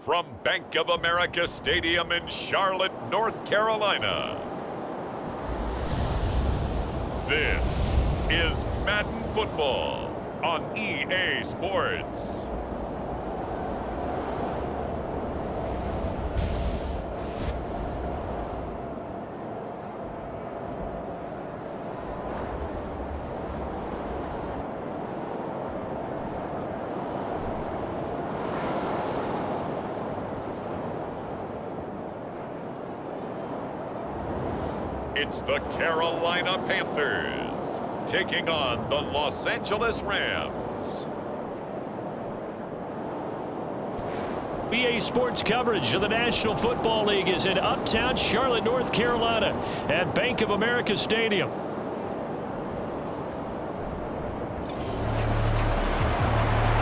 from Bank of America Stadium in Charlotte, North Carolina. This is Madden Football on EA Sports. It's the Carolina Panthers taking on the Los Angeles Rams. EA Sports coverage of the National Football League is in uptown Charlotte, North Carolina at Bank of America Stadium.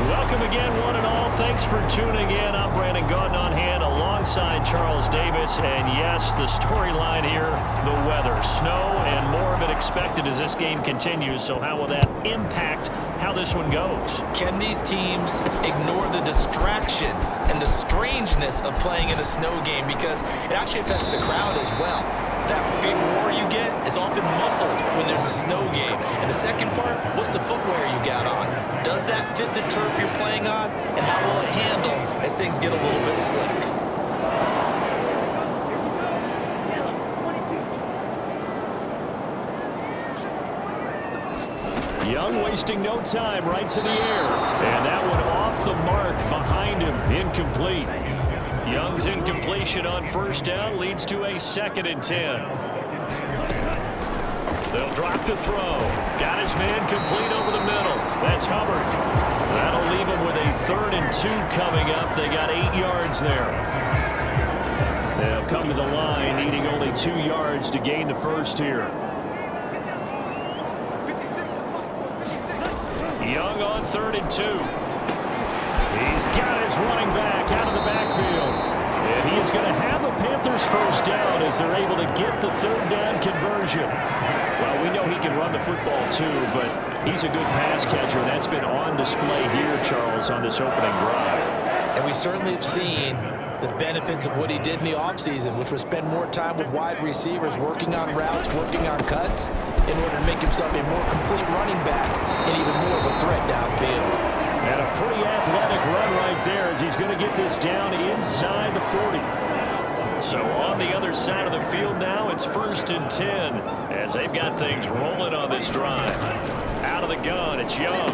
Welcome again, one and all. Thanks for tuning in. I'm Brandon Gaudin on hand alongside Charles Davis. And yes, the storyline here, the weather. Snow and more of it expected as this game continues. So how will that impact how this one goes? Can these teams ignore the distraction and the strangeness of playing in a snow game? Because it actually affects the crowd as well. That big roar you get is often muffled when there's a snow game. And the second part, what's the footwear you got on? Does that fit the turf you're playing on? And how will it handle as things get a little bit slick? Young wasting no time, right to the air. And that one off the mark behind him, incomplete. Young's incompletion on first down leads to a 2nd and 10. They'll drop the throw. Got his man complete over the middle. That's Hubbard. That'll leave him with a 3rd and 2 coming up. They got 8 yards there. They'll come to the line, needing only 2 yards to gain the first here. Young on 3rd and 2. He's got his running back out of the backfield. And he is going to have a Panthers first down as they're able to get the 3rd down conversion. Well, we know he can run the football too, but he's a good pass catcher. That's been on display here, Charles, on this opening drive. And we certainly have seen the benefits of what he did in the offseason, which was spend more time with wide receivers, working on routes, working on cuts, in order to make himself a more complete running back and even more of a threat downfield. And a pretty athletic run right there as he's going to get this down inside the 40. So on the other side of the field now, it's 1st and 10 as they've got things rolling on this drive. Out of the gun, it's Young.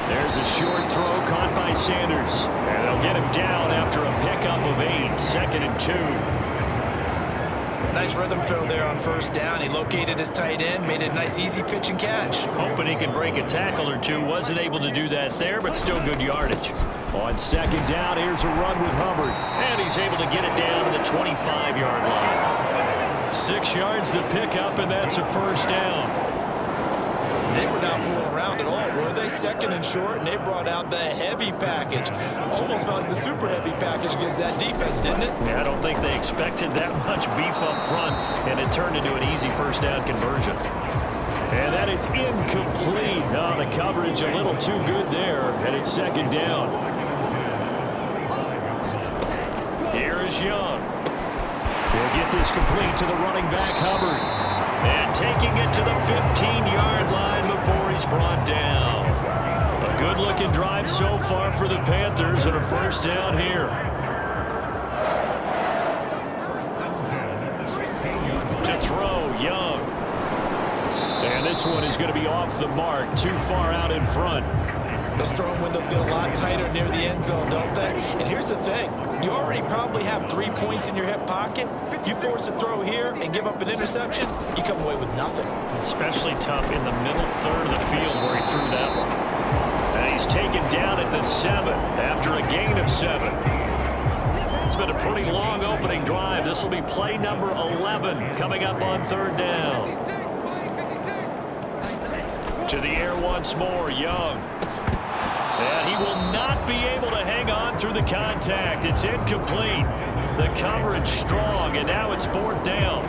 There's a short throw caught by Sanders. And they'll get him down after a pickup of 8, 2nd and 2. Nice rhythm throw there on first down. He located his tight end, made it a nice easy pitch and catch. Hoping he can break a tackle or two. Wasn't able to do that there, but still good yardage. On 2nd down, here's a run with Hubbard. And he's able to get it down to the 25-yard line. 6 yards to pick up, and that's a first down. They were not fooling around at all, were they? 2nd and short, and they brought out the heavy package. Almost felt like the super heavy package against that defense, didn't it? Yeah, I don't think they expected that much beef up front, and it turned into an easy first down conversion. And that is incomplete. Oh, the coverage a little too good there, and it's 2nd down. Here is Young. He'll get this complete to the running back, Hubbard. And taking it to the 15-yard line before he's brought down. A good-looking drive so far for the Panthers and a first down here. To throw, Young. And this one is going to be off the mark, too far out in front. Those throwing windows get a lot tighter near the end zone, don't they? And here's the thing. You already probably have 3 points in your hip pocket. You force a throw here and give up an interception, you come away with nothing. Especially tough in the middle 3rd of the field where he threw that one. And he's taken down at the 7 after a gain of 7. It's been a pretty long opening drive. This will be play number 11 coming up on 3rd down. To the air once more, Young. And he will not be able to hang on through the contact. It's incomplete. The coverage strong, and now it's 4th down.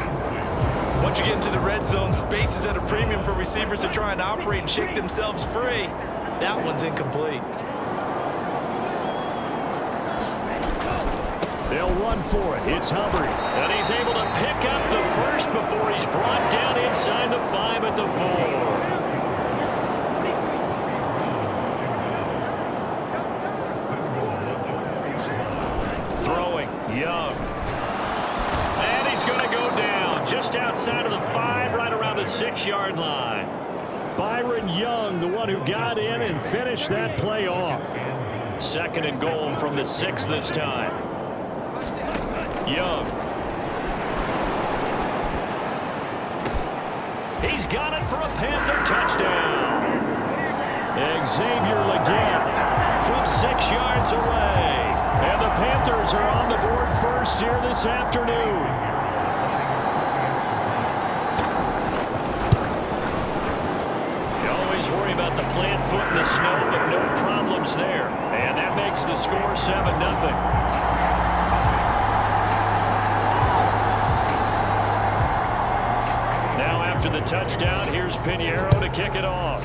Once you get into the red zone, space is at a premium for receivers to try and operate and shake themselves free. That one's incomplete. They'll run for it. It's Hubbard. And he's able to pick up the first before he's brought down inside the 5 at the 4. Young. And he's going to go down just outside of the 5, right around the 6-yard line. Byron Young, the one who got in and finished that play off. 2nd and goal from the 6 this time. Young. He's got it for a Panther touchdown. Xavier Legette from 6 yards away. And the Panthers are on the board first here this afternoon. You always worry about the plant foot in the snow, but no problems there. And that makes the score 7-0. Now after the touchdown, here's Pinheiro to kick it off.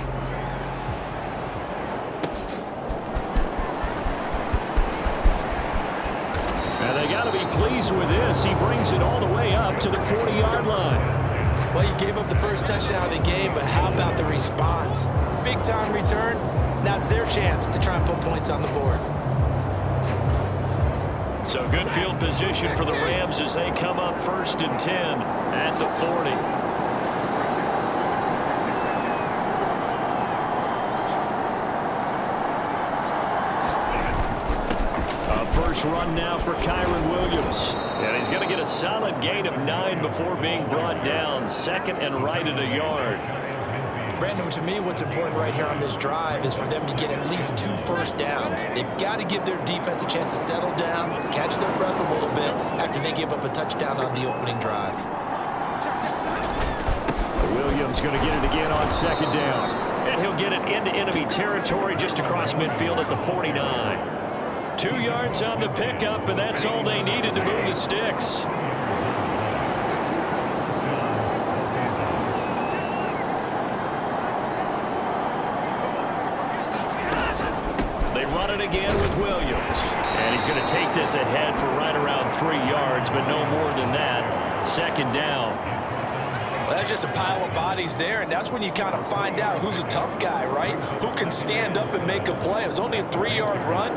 And they got to be pleased with this. He brings it all the way up to the 40-yard line. Well, you gave up the first touchdown of the game, but how about the response? Big-time return. Now it's their chance to try and put points on the board. So good field position for the Rams as they come up 1st and 10 at the 40. First run now for Kyron Williams. And he's going to get a solid gain of 9 before being brought down. 2nd and right at a yard. Brandon, to me, what's important right here on this drive is for them to get at least 2 first downs. They've got to give their defense a chance to settle down, catch their breath a little bit after they give up a touchdown on the opening drive. Williams going to get it again on 2nd down. And he'll get it into enemy territory just across midfield at the 49. 2 yards on the pickup, and that's all they needed to move the sticks. They run it again with Williams. And he's going to take this ahead for right around 3 yards, but no more than that. 2nd down. Well, that's just a pile of bodies there, and that's when you kind of find out who's a tough guy, right? Who can stand up and make a play. It was only a 3-yard run.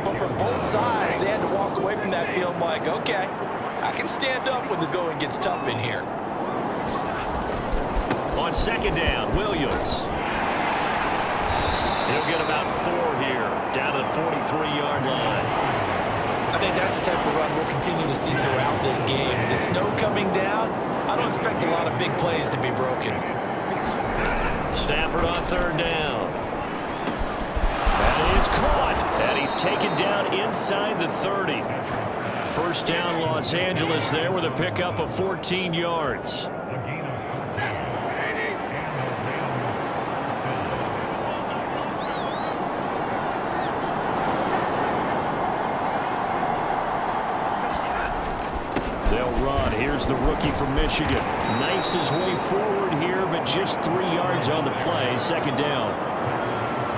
But for both sides, they had to walk away from that field like, okay, I can stand up when the going gets tough in here. On 2nd down, Williams. He'll get about 4 here, down to the 43-yard line. I think that's the type of run we'll continue to see throughout this game. The snow coming down, I don't expect a lot of big plays to be broken. Stafford on 3rd down. That is caught. And he's taken down inside the 30. First down, Los Angeles there with a pickup of 14 yards. They'll run. Here's the rookie from Michigan. Knifes his way forward here, but just 3 yards on the play. 2nd down.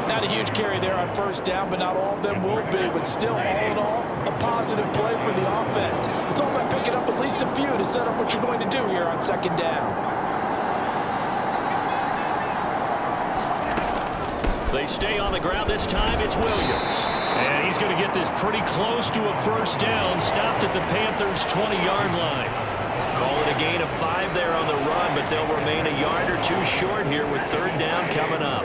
Not a huge carry there on 1st down, but not all of them will be. But still, all in all, a positive play for the offense. It's all about picking up at least a few to set up what you're going to do here on 2nd down. They stay on the ground this time. It's Williams. And he's going to get this pretty close to a 1st down. Stopped at the Panthers' 20-yard line. Call it a gain of 5 there on the run, but they'll remain a yard or 2 short here with 3rd down coming up.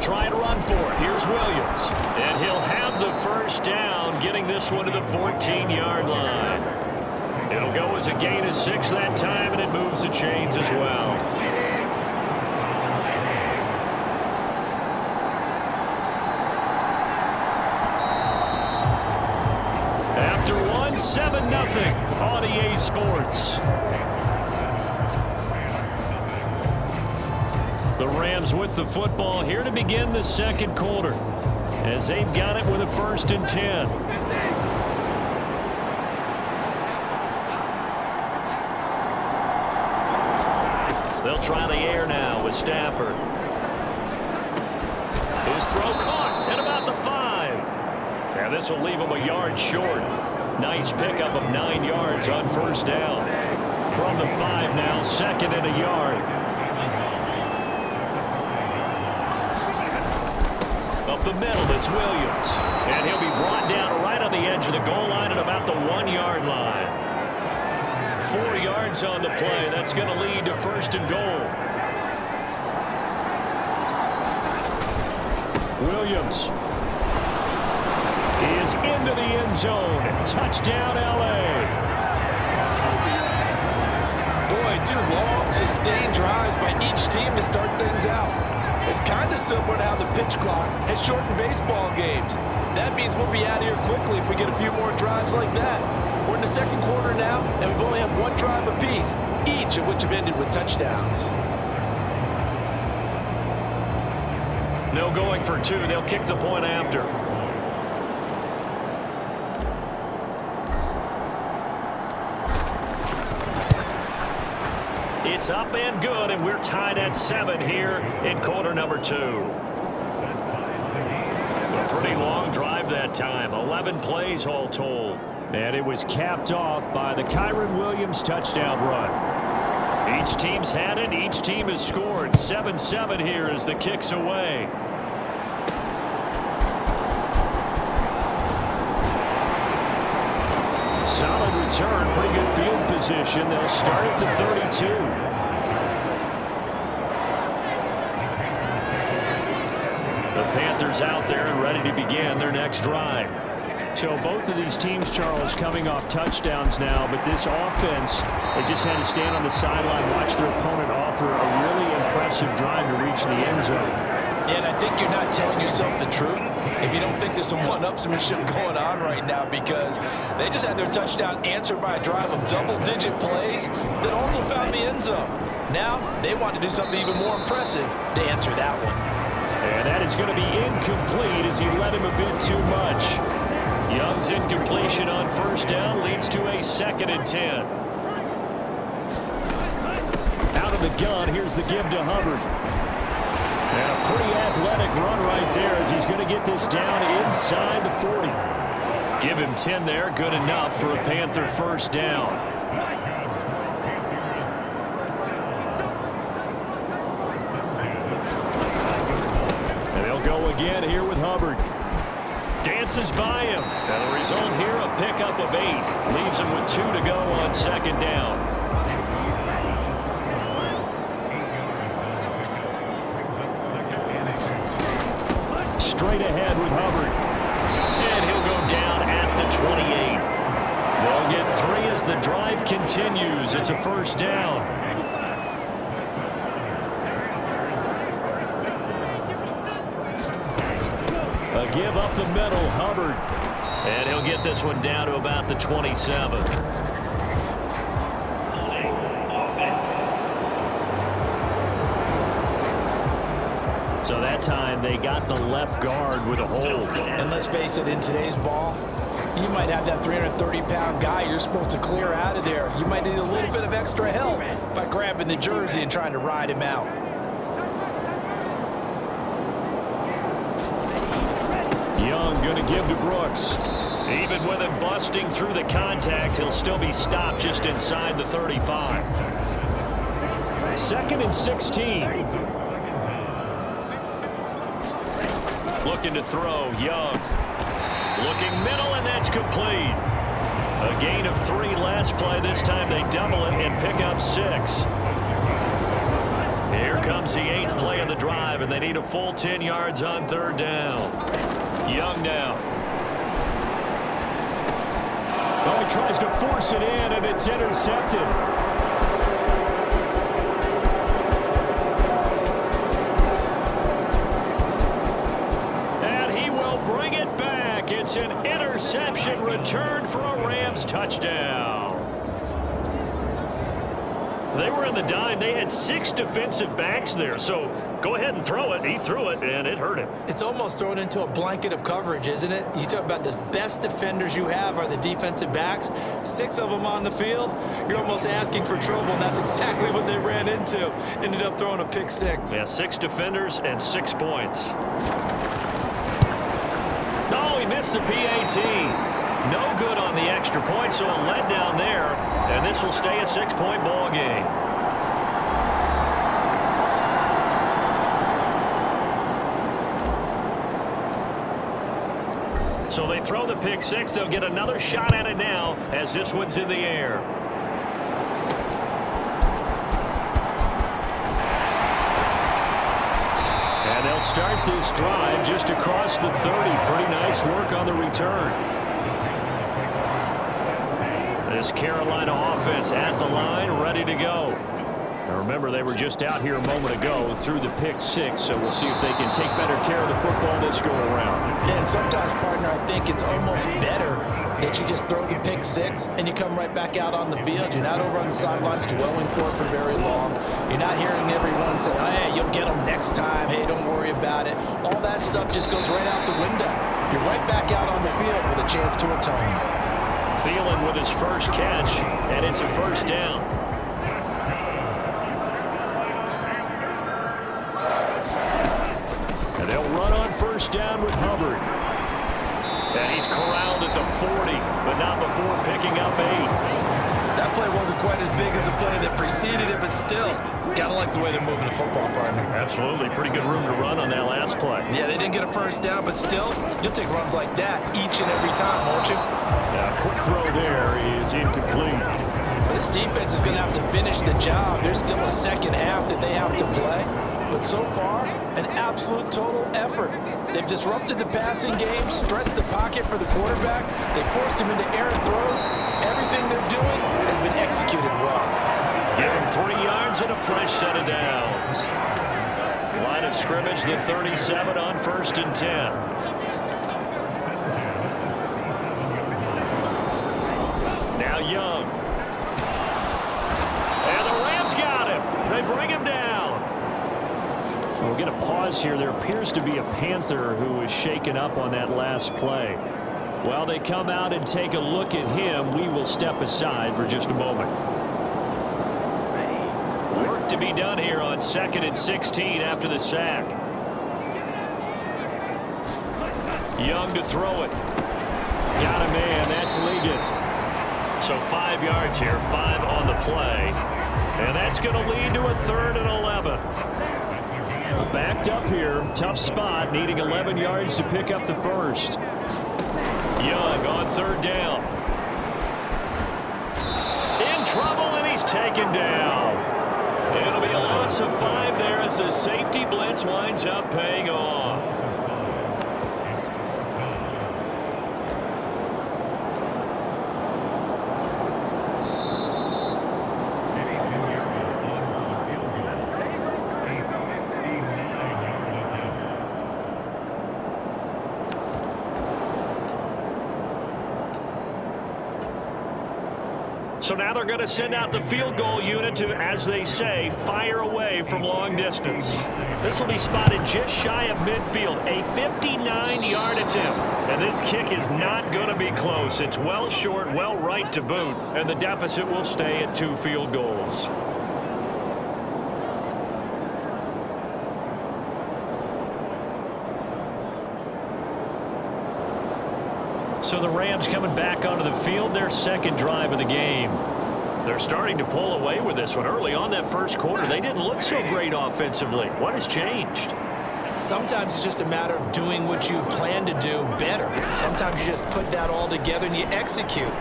Try and run for it. Here's Williams. And he'll have the 1st down, getting this one to the 14-yard line. It'll go as a gain of 6 that time, and it moves the chains as well. After one, 7-0 on EA Sports. The Rams with the football here to begin the 2nd quarter as they've got it with a 1st and 10. They'll try the air now with Stafford. His throw caught at about the 5. And this will leave him a yard short. Nice pickup of 9 yards on first down. From the 5 now, 2nd and a yard. Up the middle, it's Williams. And he'll be brought down right on the edge of the goal line at about the 1-yard line. 4 yards on the play. That's going to lead to 1st and goal. Williams is into the end zone. Touchdown, L.A. Boy, 2 long, sustained drives by each team to start things out. It's kind of similar to how the pitch clock has shortened baseball games. That means we'll be out of here quickly if we get a few more drives like that. We're in the 2nd quarter now, and we've only had 1 drive apiece, each of which have ended with touchdowns. No going for 2. They'll kick the point after. It's up and good, and we're tied at 7 here in quarter number 2. A pretty long drive that time. 11 plays all told. And it was capped off by the Kyren Williams touchdown run. Each team's had it. Each team has scored. 7-7 here as the kick's away. Solid return. Pretty good field position. They'll start at the 32. The Panthers out there and ready to begin their next drive. So both of these teams, Charles, coming off touchdowns now, but this offense, they just had to stand on the sideline, watch their opponent author a really impressive drive to reach the end zone. Yeah, and I think you're not telling yourself the truth if you don't think there's some one-upsmanship going on right now, because they just had their touchdown answered by a drive of double-digit plays that also found the end zone. Now they want to do something even more impressive to answer that one. And that is going to be incomplete as he led him a bit too much. Young's incompletion on first down leads to a 2nd and 10. Out of the gun, here's the give to Hubbard. And a pretty athletic run right there as he's going to get this down inside the 40. Give him 10 there, good enough for a Panther first down. And they'll go again here with Hubbard. Dances by him. And the result here, a pickup of 8. Leaves him with 2 to go on 2nd down. Straight ahead with Hubbard. And he'll go down at the 28. They'll get 3 as the drive continues. It's a first down. A give up the middle, Hubbard. And he'll get this one down to about the 27. So that time they got the left guard with a hold. And let's face it, in today's ball, you might have that 330-pound guy you're supposed to clear out of there. You might need a little bit of extra help by grabbing the jersey and trying to ride him out. Young going to give to Brooks. Even with him busting through the contact, he'll still be stopped just inside the 35. 2nd and 16. Looking to throw, Young. Looking middle, and that's complete. A gain of 3 last play. This time they double it and pick up 6. Here comes the 8th play of the drive, and they need a full 10 yards on 3rd down. Young now. Oh, he tries to force it in, and it's intercepted. And he will bring it back. It's an interception returned for a Rams touchdown. They were on the dime, they had 6 defensive backs there. So go ahead and throw it. He threw it, and it hurt him. It's almost thrown into a blanket of coverage, isn't it? You talk about the best defenders you have are the defensive backs. 6 of them on the field. You're almost asking for trouble, and that's exactly what they ran into. Ended up throwing a pick 6. Yeah, 6 defenders and 6 points. No, he missed the PAT. No good on the extra point, so a letdown there, and this will stay a 6-point ball game. So they throw the pick 6. They'll get another shot at it now as this one's in the air. And they'll start this drive just across the 30. Pretty nice work on the return. This Carolina offense at the line, ready to go. Now remember, they were just out here a moment ago through the pick 6, so we'll see if they can take better care of the football this go around. Yeah, and sometimes, partner, I think it's almost better that you just throw the pick 6 and you come right back out on the field. You're not over on the sidelines dwelling for it for very long. You're not hearing everyone say, oh, hey, you'll get them next time. Hey, don't worry about it. All that stuff just goes right out the window. You're right back out on the field with a chance to atone. Thielen with his first catch, and it's a first down. And they'll run on first down with Hubbard. And he's corralled at the 40, but not before picking up 8. That play wasn't quite as big as the play that preceded it, but still, gotta like the way they're moving the football, partner. Absolutely. Pretty good room to run on that last play. Yeah, they didn't get a first down, but still, you'll take runs like that each and every time, won't you? Quick throw there is incomplete. But this defense is going to have to finish the job. There's still a second half that they have to play. But so far, an absolute total effort. They've disrupted the passing game, stressed the pocket for the quarterback. They forced him into errant throws. Everything they're doing has been executed well. Give him 3 yards and a fresh set of downs. Line of scrimmage, the 37 on first and 10. Now Young. And the Rams got him. They bring him down. So we'll get a pause here. There appears to be a Panther who was shaken up on that last play. While they come out and take a look at him, we will step aside for just a moment. Work to be done here on 2nd and 16 after the sack. Young to throw it. Got a man. That's Ligon. So 5 yards here, 5 on the play. And that's going to lead to a 3rd and 11. Backed up here, tough spot, needing 11 yards to pick up the first. Young on 3rd down. In trouble, and he's taken down. It'll be a loss of 5 there as the safety blitz winds up paying off. So now they're going to send out the field goal unit to, as they say, fire away from long distance. This will be spotted just shy of midfield, a 59-yard attempt. And this kick is not going to be close. It's well short, well right to boot, and the deficit will stay at 2 field goals. So the Rams coming back onto the field, their second drive of the game. They're starting to pull away with this one. Early on that first quarter, they didn't look so great offensively. What has changed? Sometimes it's just a matter of doing what you plan to do better. Sometimes you just put that all together and you execute.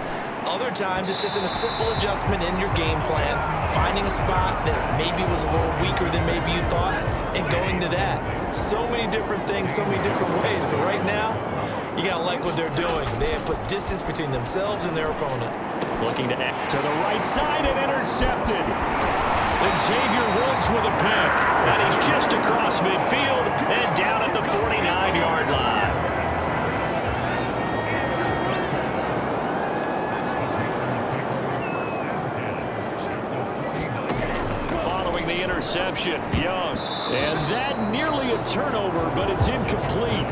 Other times it's just a simple adjustment in your game plan, finding a spot that maybe was a little weaker than maybe you thought, and going to that. So many different things, so many different ways, but right now, you gotta like what they're doing. They have put distance between themselves and their opponent. Looking to the right side and intercepted. And Xavier Woods with a pick. And he's just across midfield and down at the 49-yard line. reception. Young. And that nearly a turnover, but it's incomplete.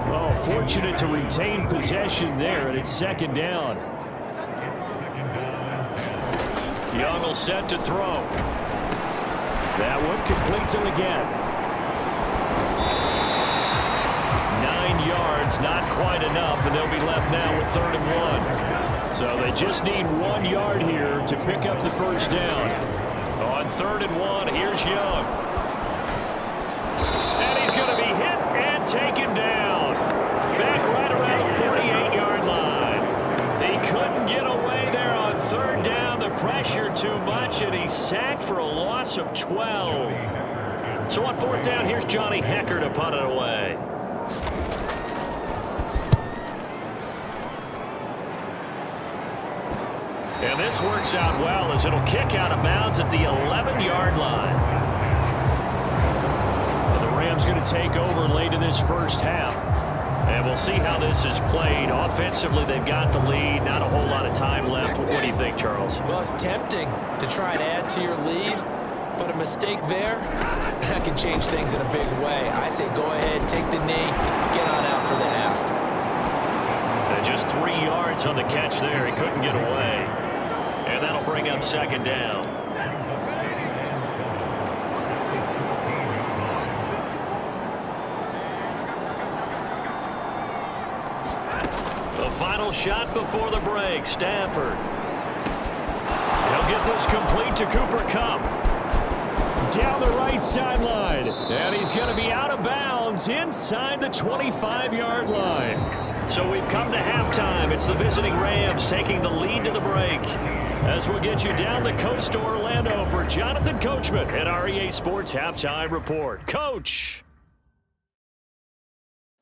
Oh, fortunate to retain possession there, and it's second down. Young will set to throw. That one completes him again. 9 yards, not quite enough, and they'll be left now with 3rd and 1. So they just need 1 yard here to pick up the first down. On 3rd and 1, here's Young. And he's going to be hit and taken down. Back right around the 48-yard line. He couldn't get away there on 3rd down. The pressure too much, and he's sacked for a loss of 12. So on 4th down, here's Johnny Hecker to punt it away. And this works out well as it'll kick out of bounds at the 11-yard line. And the Rams going to take over late in this first half. And we'll see how this is played. Offensively, they've got the lead. Not a whole lot of time left. What do you think, Charles? Well, it's tempting to try and add to your lead, but a mistake there, that can change things in a big way. I say go ahead, take the knee, get on out for the half. And just 3 yards on the catch there. He couldn't get away. And that'll bring up 2nd down. The final shot before the break. Stafford. He'll get this complete to Cooper Kupp. Down the right sideline. And he's going to be out of bounds inside the 25-yard line. So we've come to halftime. It's the visiting Rams taking the lead to the break. As we'll get you down the coast to Orlando for Jonathan Coachman at our EA Sports Halftime Report. Coach.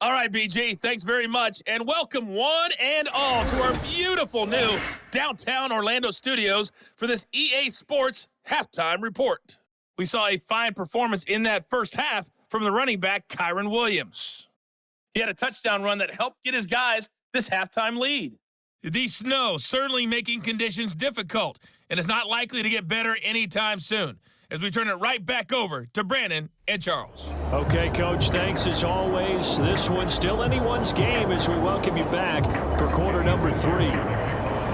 All right, BG, thanks very much, and welcome one and all to our beautiful new downtown Orlando studios for this EA Sports Halftime Report. We saw a fine performance in that first half from the running back, Kyron Williams. He had a touchdown run that helped get his guys this halftime lead. The snow certainly making conditions difficult, and is not likely to get better anytime soon, as we turn it right back over to Brandon and Charles. Okay, Coach, thanks as always. This one's still anyone's game as we welcome you back for quarter number 3.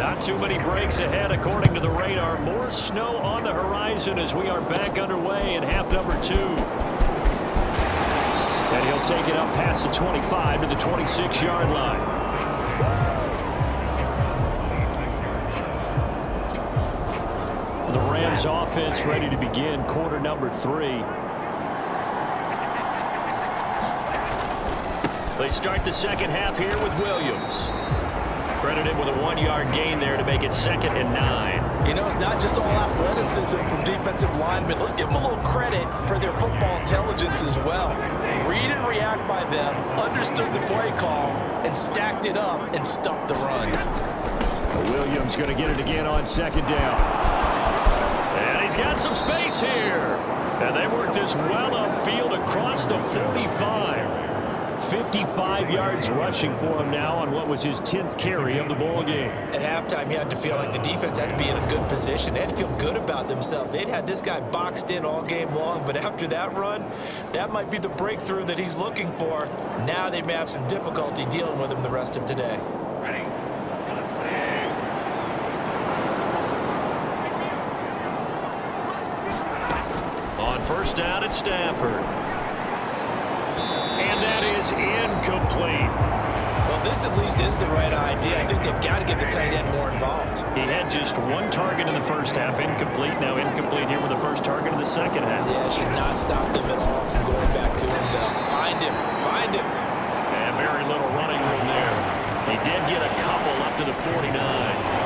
Not too many breaks ahead according to the radar. More snow on the horizon as we are back underway in half number 2. And he'll take it up past the 25 to the 26-yard line. The Rams offense ready to begin quarter number 3. They start the second half here with Williams. Credited with a 1-yard gain there to make it 2nd and 9. You know, it's not just all athleticism from defensive linemen. Let's give them a little credit for their football intelligence as well. Read and react by them, understood the play call, and stacked it up and stuffed the run. Williams going to get it again on 2nd down. And he's got some space here. And they work this well upfield across the 45. 55 yards rushing for him now on what was his 10th carry of the ball game. At halftime, he had to feel like the defense had to be in a good position. They had to feel good about themselves. They'd had this guy boxed in all game long, but after that run, that might be the breakthrough that he's looking for. Now they may have some difficulty dealing with him the rest of today. Ready. On 1st down, it's Stafford. And that is incomplete. Well, this at least is the right idea. I think they've got to get the tight end more involved. He had just 1 target in the first half, incomplete. Now incomplete here with the first target in the second half. Yeah, should not stop them at all from going back to him, though. Find him. Find him. And very little running room there. He did get a couple up to the 49.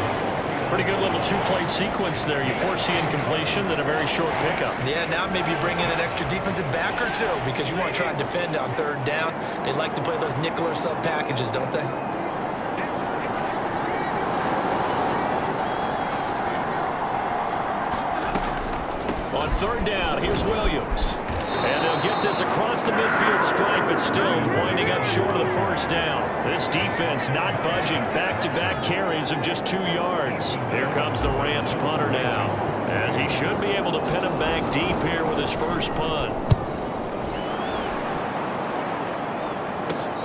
Pretty good little 2-play sequence there. You foresee incompletion, then a very short pickup. Yeah, now maybe you bring in an extra defensive back or 2 because you want to try and defend on 3rd down. They like to play those nickel or sub packages, don't they? On 3rd down, here's Williams. And they'll get this across the midfield stripe, but still winding up short of the first down. This defense not budging. Back-to-back carries of just 2 yards. Here comes the Rams punter now. As he should be able to pin him back deep here with his first punt.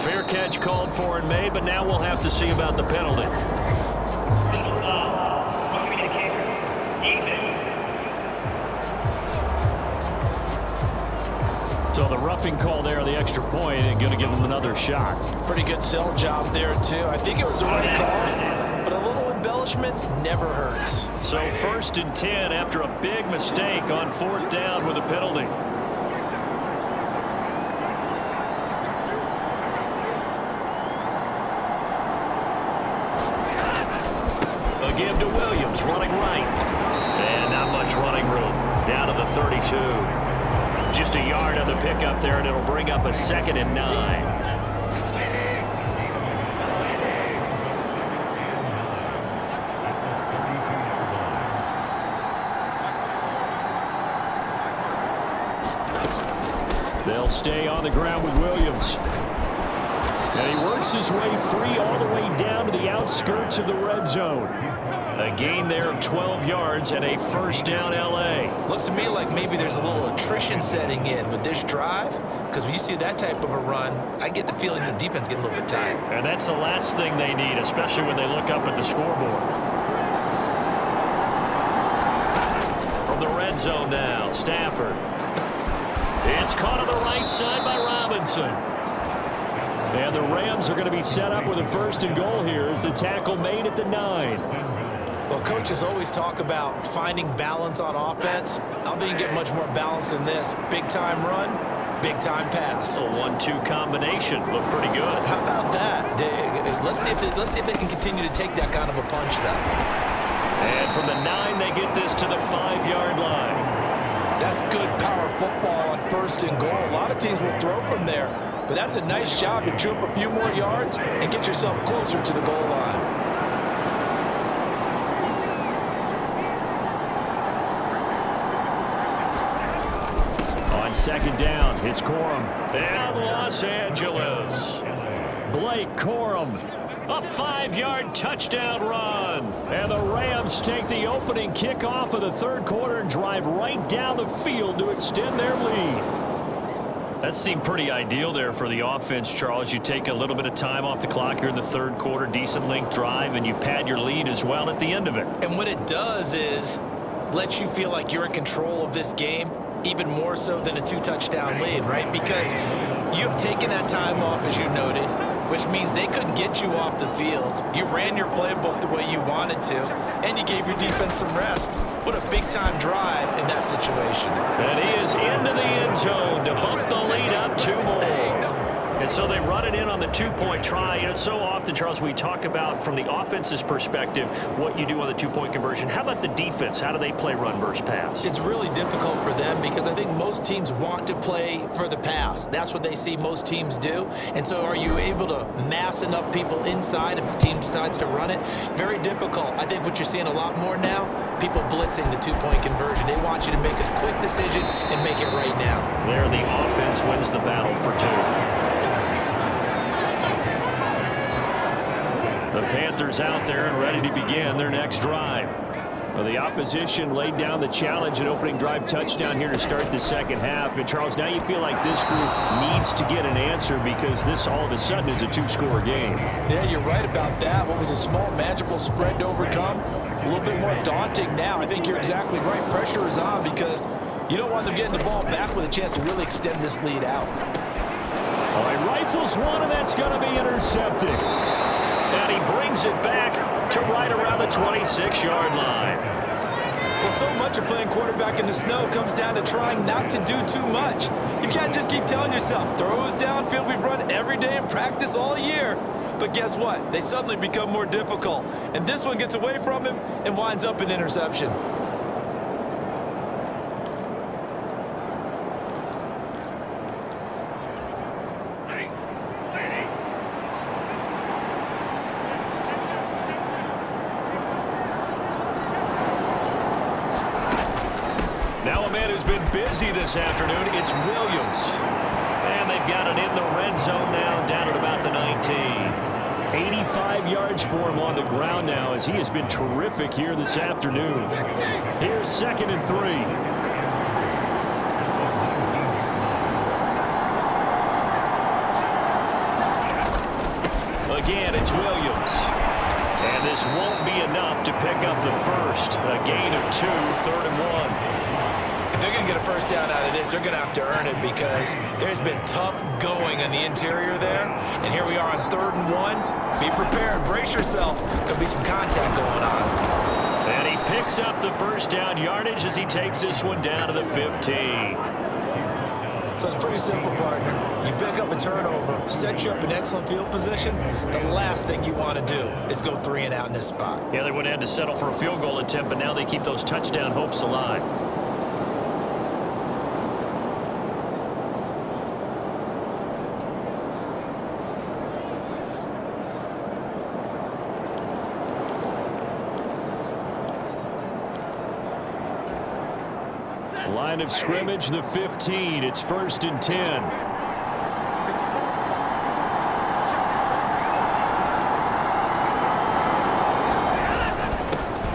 Fair catch called for and made, but now we'll have to see about the penalty. So the roughing call there on the extra point and going to give him another shot. Pretty good sell job there, too. I think it was the right call, but a little embellishment never hurts. So 1st and 10 after a big mistake on 4th down with a penalty. A give to Williams, running right. And not much running room. Down to the 32. Just a yard on the pickup there, and it'll bring up a 2nd and 9. They'll stay on the ground with Williams. And he works his way free all the way down to the outskirts of the red zone. A gain there of 12 yards and a 1st down L.A. Looks to me like maybe there's a little attrition setting in with this drive, because when you see that type of a run, I get the feeling the defense getting a little bit tired. And that's the last thing they need, especially when they look up at the scoreboard. From the red zone now, Stafford. It's caught on the right side by Robinson. And the Rams are going to be set up with a 1st and goal here as the tackle made at the 9. Well, coaches always talk about finding balance on offense. I don't think you get much more balance than this. Big-time run, big-time pass. A 1-2 combination. Looked pretty good. How about that? Let's see if they can continue to take that kind of a punch, though. And from the 9, they get this to the 5-yard line. That's good power football on 1st and goal. A lot of teams will throw from there, but that's a nice job to chew up a few more yards and get yourself closer to the goal line. On 2nd down, it's Corum. And Los Angeles. Blake Corum. A 5-yard touchdown run. And the Rams take the opening kickoff of the 3rd quarter and drive right down the field to extend their lead. That seemed pretty ideal there for the offense, Charles. You take a little bit of time off the clock here in the 3rd quarter, decent length drive, and you pad your lead as well at the end of it. And what it does is let you feel like you're in control of this game, even more so than a 2-touchdown lead, right? Because you've taken that time off, as you noted, which means they couldn't get you off the field. You ran your playbook the way you wanted to, and you gave your defense some rest. What a big-time drive in that situation. And he is into the end zone to bump the lead up 2 more. And so they run it in on the 2-point try. You know, so often, Charles, we talk about from the offense's perspective what you do on the 2-point conversion. How about the defense? How do they play run versus pass? It's really difficult for them because I think most teams want to play for the pass. That's what they see most teams do. And so are you able to mass enough people inside if the team decides to run it? Very difficult. I think what you're seeing a lot more now, people blitzing the 2-point conversion. They want you to make a quick decision and make it right now. There, the offense wins the battle for 2. The Panthers out there and ready to begin their next drive. Well, the opposition laid down the challenge and opening drive touchdown here to start the 2nd half. And, Charles, now you feel like this group needs to get an answer because this all of a sudden is a 2-score game. Yeah, you're right about that. What was a small, manageable spread to overcome, a little bit more daunting now. I think you're exactly right. Pressure is on because you don't want them getting the ball back with a chance to really extend this lead out. All right, rifles one, and that's going to be intercepted. And he brings it back to right around the 26-yard line. Well, so much of playing quarterback in the snow comes down to trying not to do too much. You've got to just keep telling yourself, throws downfield we've run every day in practice all year. But guess what? They suddenly become more difficult. And this one gets away from him and winds up an interception. Now a man who's been busy this afternoon, it's Williams. And they've got it in the red zone now, down at about the 19. 85 yards for him on the ground now as he has been terrific here this afternoon. Here's 2nd and 3. Again, it's Williams. And this won't be enough to pick up the first. A gain of 2, 3rd and 1. If they're going to get a first down out of this, they're going to have to earn it because there's been tough going in the interior there. And here we are on 3rd and 1. Be prepared. Brace yourself. There'll be some contact going on. And he picks up the first down yardage as he takes this one down to the 15. So it's pretty simple, partner. You pick up a turnover, set you up in excellent field position. The last thing you want to do is go 3 and out in this spot. Yeah, they would have had to settle for a field goal attempt, but now they keep those touchdown hopes alive. Line of scrimmage, the 15. It's 1st and 10.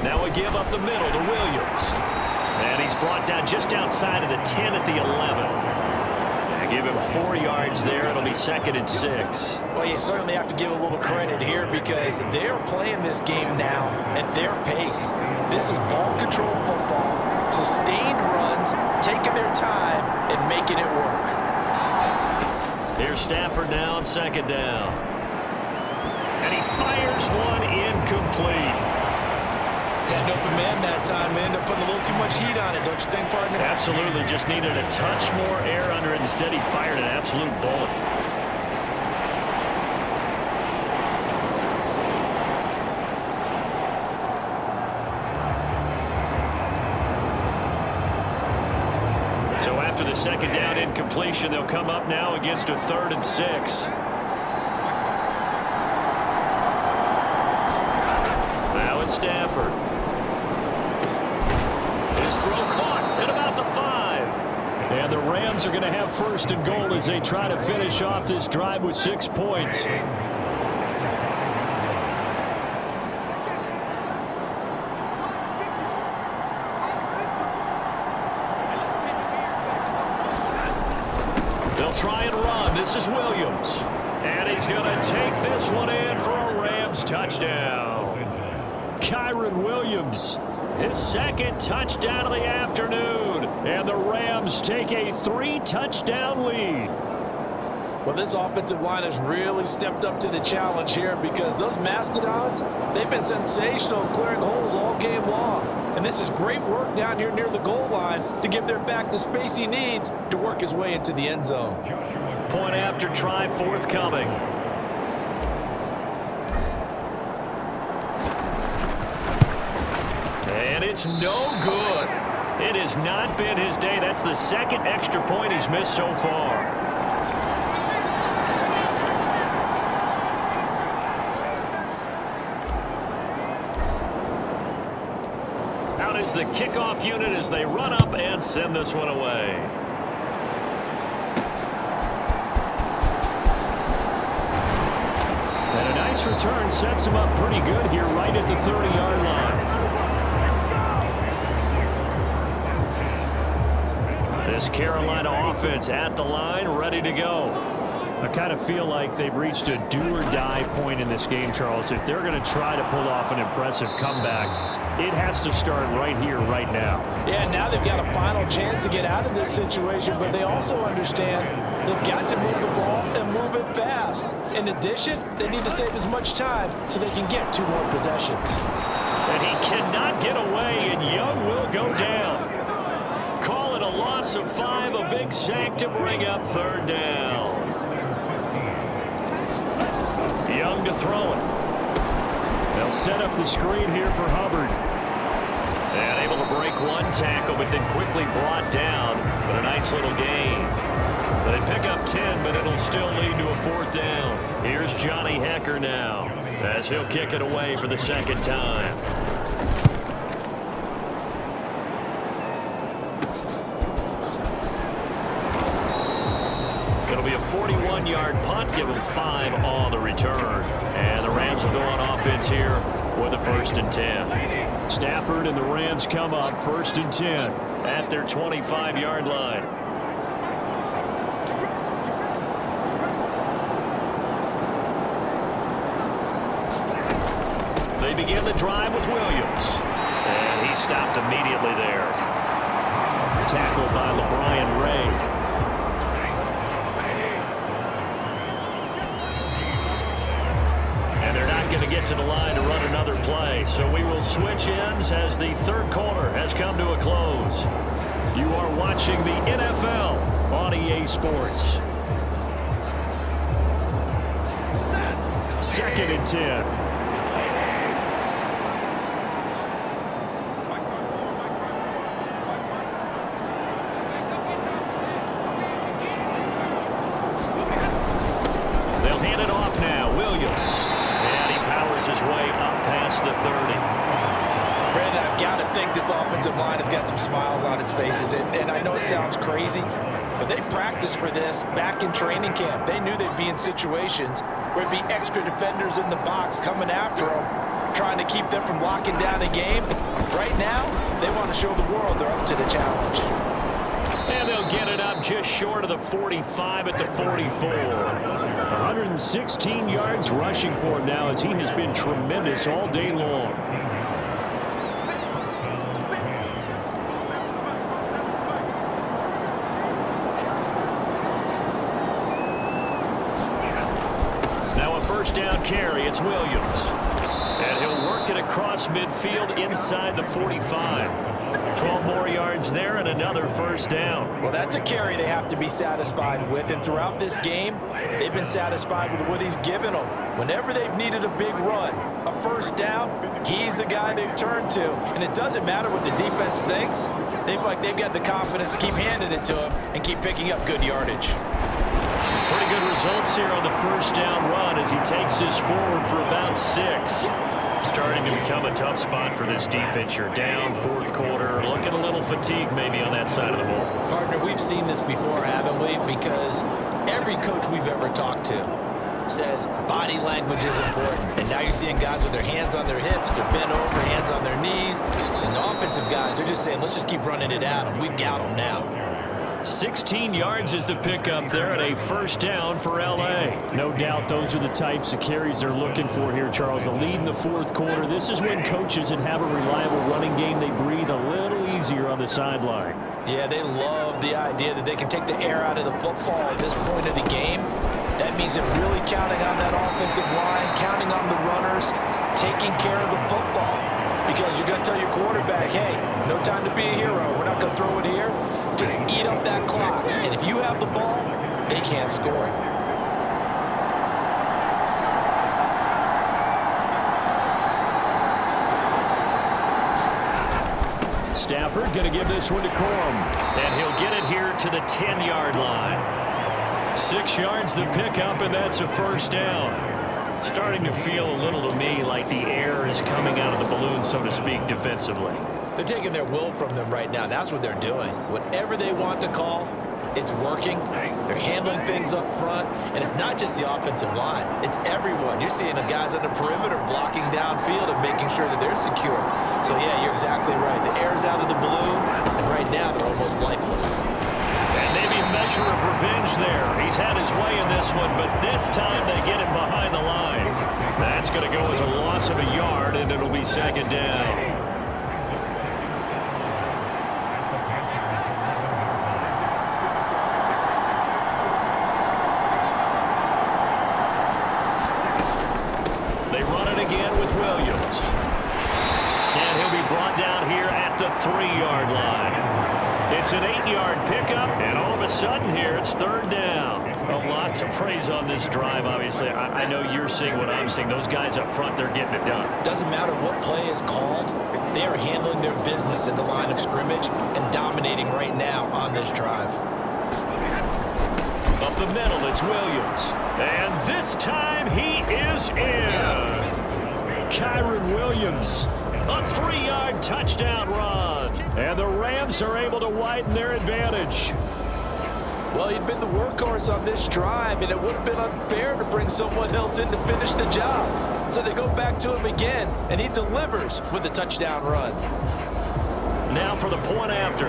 Now a give up the middle to Williams. And he's brought down just outside of the 10 at the 11. And give him 4 yards there. It'll be 2nd and 6. Well, you certainly have to give a little credit here because they're playing this game now at their pace. This is ball control football. Sustained runs, taking their time, and making it work. Here's Stafford now on 2nd down. And he fires one incomplete. Had an open man that time and ended up putting a little too much heat on it, don't you think, partner? Absolutely. Just needed a touch more air under it. Instead, he fired an absolute bullet. After the 2nd down incompletion, they'll come up now against a 3rd and 6. Now it's Stafford. His throw caught at about the 5. And the Rams are going to have 1st and goal as they try to finish off this drive with 6 points. Try and run. This is Williams. And he's going to take this one in for a Rams touchdown. Kyron Williams, his 2nd touchdown of the afternoon. And the Rams take a 3-touchdown lead. Well, this offensive line has really stepped up to the challenge here because those Mastodons, they've been sensational clearing holes all game long. And this is great work down here near the goal line to give their back the space he needs to work his way into the end zone. Point after try forthcoming. And it's no good. It has not been his day. That's the 2nd extra point he's missed so far. Is the kickoff unit as they run up and send this one away. And a nice return sets him up pretty good here right at the 30-yard line. This Carolina offense at the line, ready to go. I kind of feel like they've reached a do-or-die point in this game, Charles. If they're going to try to pull off an impressive comeback, it has to start right here, right now. Yeah, now they've got a final chance to get out of this situation, but they also understand they've got to move the ball and move it fast. In addition, they need to save as much time so they can get 2 more possessions. And he cannot get away, and Young will go down. Call it a loss of 5, a big sack to bring up 3rd down. Young to throw it. They'll set up the screen here for Hubbard. And able to break one tackle, but then quickly brought down. But a nice little gain. They pick up 10, but it'll still lead to a 4th down. Here's Johnny Hecker now, as he'll kick it away for the 2nd time. It'll be a 41-yard punt. Give them 5 on the return. And the Rams will go on offense here with a 1st and 10. Stafford and the Rams come up 1st and 10 at their 25-yard line. They begin the drive with Williams. And he stopped immediately there. Tackled by LeBron Ray. Going to get to the line to run another play. So we will switch ends as the 3rd quarter has come to a close. You are watching the NFL on EA Sports. 2nd and 10. His way up past the 30. Brandon, I've got to think this offensive line has got some smiles on its faces. And I know it sounds crazy, but they practiced for this back in training camp. They knew they'd be in situations where there'd be extra defenders in the box coming after them, trying to keep them from locking down a game. Right now, they want to show the world they're up to the challenge. And they'll get it up just short of the 45 at the 44. 116 yards rushing for him now as he has been tremendous all day long. Now a 1st down carry. It's Williams. And he'll work it across midfield inside the 45. 12 more yards there and another 1st down. Well, that's a carry they have to be satisfied with. And throughout this game, they've been satisfied with what he's given them. Whenever they've needed a big run, a 1st down, he's the guy they've turned to. And it doesn't matter what the defense thinks. They've got the confidence to keep handing it to him and keep picking up good yardage. Pretty good results here on the 1st down run as he takes this forward for about 6. Starting to become a tough spot for this defense. You're down 4th quarter. Looking a little fatigued maybe on that side of the ball. Partner, we've seen this before, haven't we? Because every coach we've ever talked to says body language is important. And now you're seeing guys with their hands on their hips, they're bent over, hands on their knees. And the offensive guys are just saying, let's just keep running it at them. We've got them now. 16 yards is the pickup there at a 1st down for L.A. No doubt those are the types of carries they're looking for here, Charles. The lead in the 4th quarter. This is when coaches that have a reliable running game, they breathe a little easier on the sideline. Yeah, they love the idea that they can take the air out of the football at this point of the game. That means they're really counting on that offensive line, counting on the runners, taking care of the football. Because you're going to tell your quarterback, hey, no time to be a hero. We're not going to throw it here. Just eat up that clock. And if you have the ball, they can't score. Stafford going to give this one to Corum. And he'll get it here to the 10-yard line. 6 yards the pickup, and that's a 1st down. Starting to feel a little to me like the air is coming out of the balloon, so to speak, defensively. They're taking their will from them right now. That's what they're doing. Whatever they want to call, it's working. They're handling things up front. And it's not just the offensive line. It's everyone. You're seeing the guys on the perimeter blocking downfield and making sure that they're secure. So, yeah, you're exactly right. The air's out of the balloon, and right now they're almost lifeless. And maybe a measure of revenge there. He's had his way in this one, but this time they get him behind the line. That's going to go as a loss of a yard, and it'll be 2nd down. Williams. And he'll be brought down here at the 3-yard line. It's an 8-yard pickup, and all of a sudden here it's 3rd down. A lot to praise on this drive, obviously. I know you're seeing what I'm seeing. Those guys up front, they're getting it done. Doesn't matter what play is called. They are handling their business at the line of scrimmage and dominating right now on this drive. Up the middle, it's Williams. And this time he is in. Yes. Kyron Williams, a 3-yard touchdown run. And the Rams are able to widen their advantage. Well, he'd been the workhorse on this drive, and it would have been unfair to bring someone else in to finish the job. So they go back to him again, and he delivers with a touchdown run. Now for the point after.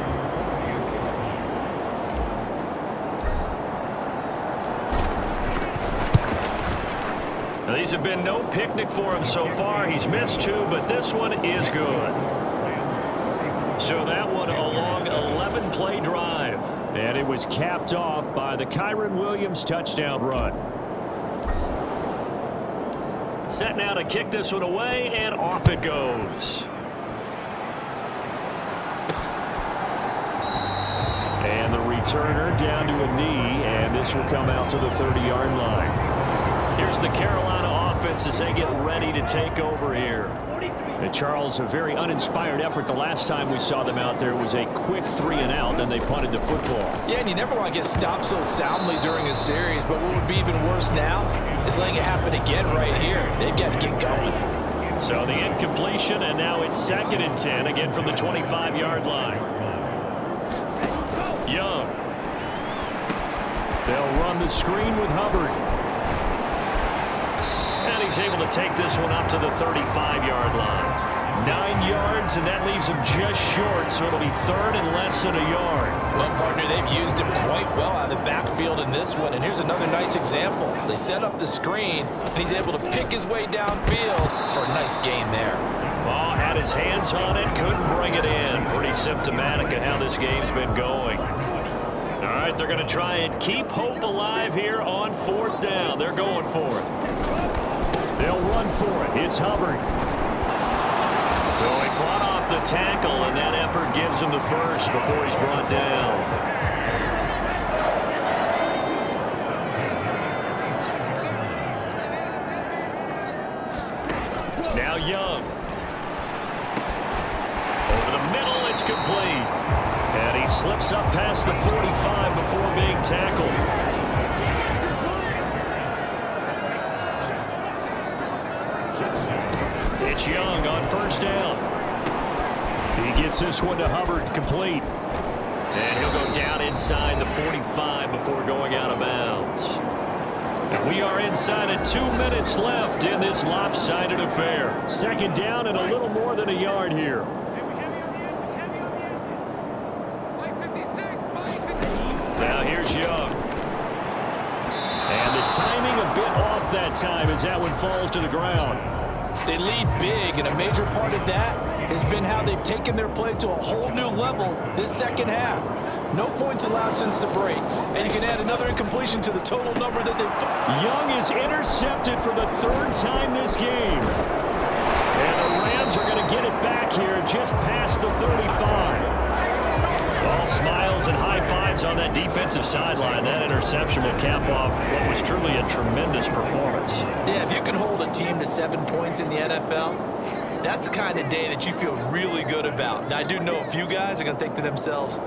Now, these have been no picnic for him so far. He's missed 2, but this one is good. So that one a long 11-play drive. And it was capped off by the Kyron Williams touchdown run. Set now to kick this one away, and off it goes. And the returner down to a knee, and this will come out to the 30-yard line. Here's the Carolina offense as they get ready to take over here. And Charles, a very uninspired effort. The last time we saw them out there was a quick 3-and-out, then they punted the football. Yeah, and you never want to get stopped so soundly during a series, but what would be even worse now is letting it happen again right here. They've got to get going. So the incompletion, and now it's 2nd and 10, again from the 25-yard line. Young. They'll run the screen with Hubbard. And he's able to take this one up to the 35-yard line. 9 yards, and that leaves him just short, so it'll be 3rd and less than a yard. Well, partner, they've used him quite well out of the backfield in this one, and here's another nice example. They set up the screen, and he's able to pick his way downfield for a nice gain there. Oh, had his hands on it, couldn't bring it in. Pretty symptomatic of how this game's been going. All right, they're going to try and keep hope alive here on 4th down. They're going for it. They'll run for it. It's Hubbard. So he fought off the tackle, and that effort gives him the first before he's brought down. Now Young. Over the middle, it's complete. And he slips up past the 45 before being tackled. It's Young on 1st down. He gets this one to Hubbard, complete. And he'll go down inside the 45 before going out of bounds. And we are inside of 2 minutes left in this lopsided affair. 2nd down and a little more than a yard here. Now here's Young. And the timing a bit off that time as that one falls to the ground. They lead big, and a major part of that has been how they've taken their play to a whole new level this 2nd half. No points allowed since the break, and you can add another incompletion to the total number that they've... Young is intercepted for the 3rd time this game. And the Rams are going to get it back here just past the 35. All smiles and high fives on that defensive sideline. That interception will cap off what was truly a tremendous performance. Yeah, if you can hold a team to 7 points in the NFL, that's the kind of day that you feel really good about. Now, I do know a few guys are going to think to themselves,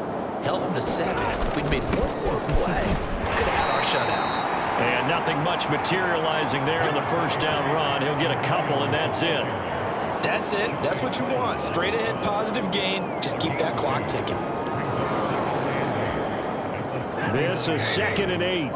held them to 7. If we'd made one more play, could have had our shutout. And nothing much materializing there on the 1st down run. He'll get a couple, and that's it. That's it. That's what you want. Straight ahead positive gain. Just keep that clock ticking. This is 2nd and 8.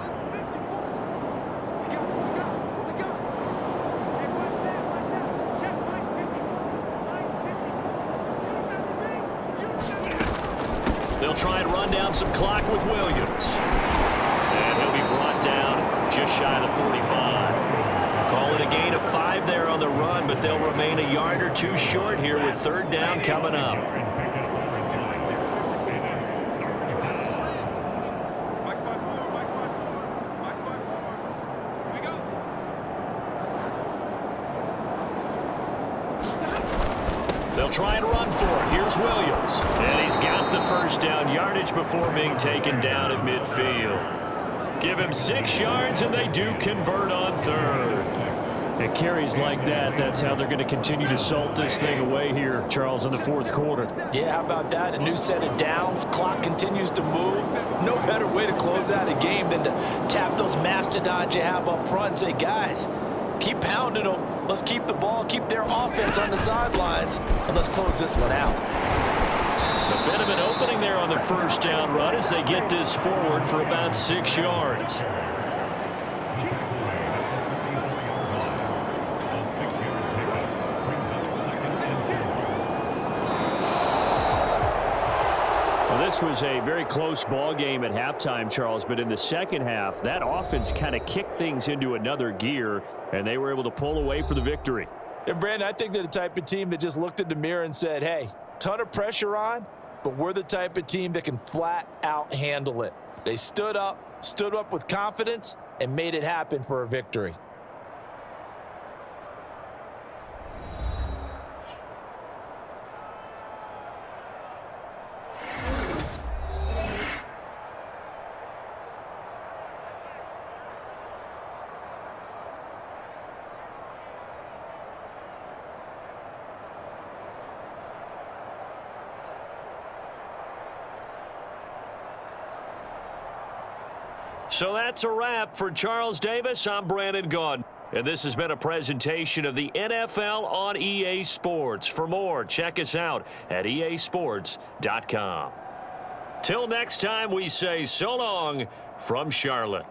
They'll try and run down some clock with Williams. And he'll be brought down just shy of the 45. Call it a gain of 5 there on the run, but they'll remain a yard or 2 short here with 3rd down coming up. They'll try and run for it. Here's Williams. And he's got the 1st down yardage before being taken down at midfield. Give him 6 yards, and they do convert on 3rd. It carries like that. That's how they're going to continue to salt this thing away here, Charles, in the 4th quarter. Yeah, how about that? A new set of downs. Clock continues to move. No better way to close out a game than to tap those mastodons you have up front and say, guys, keep pounding them. Let's keep the ball, keep their offense on the sidelines, and let's close this one out. A bit of an opening there on the first down run as they get this forward for about 6 yards. This was a very close ball game at halftime, Charles, but in the second half, that offense kind of kicked things into another gear, and they were able to pull away for the victory. And, Brandon, I think they're the type of team that just looked in the mirror and said, hey, ton of pressure on, but we're the type of team that can flat out handle it. They stood up with confidence, and made it happen for a victory. So that's a wrap for Charles Davis. I'm Brandon Gaudin. And this has been a presentation of the NFL on EA Sports. For more, check us out at easports.com. Till next time, we say so long from Charlotte.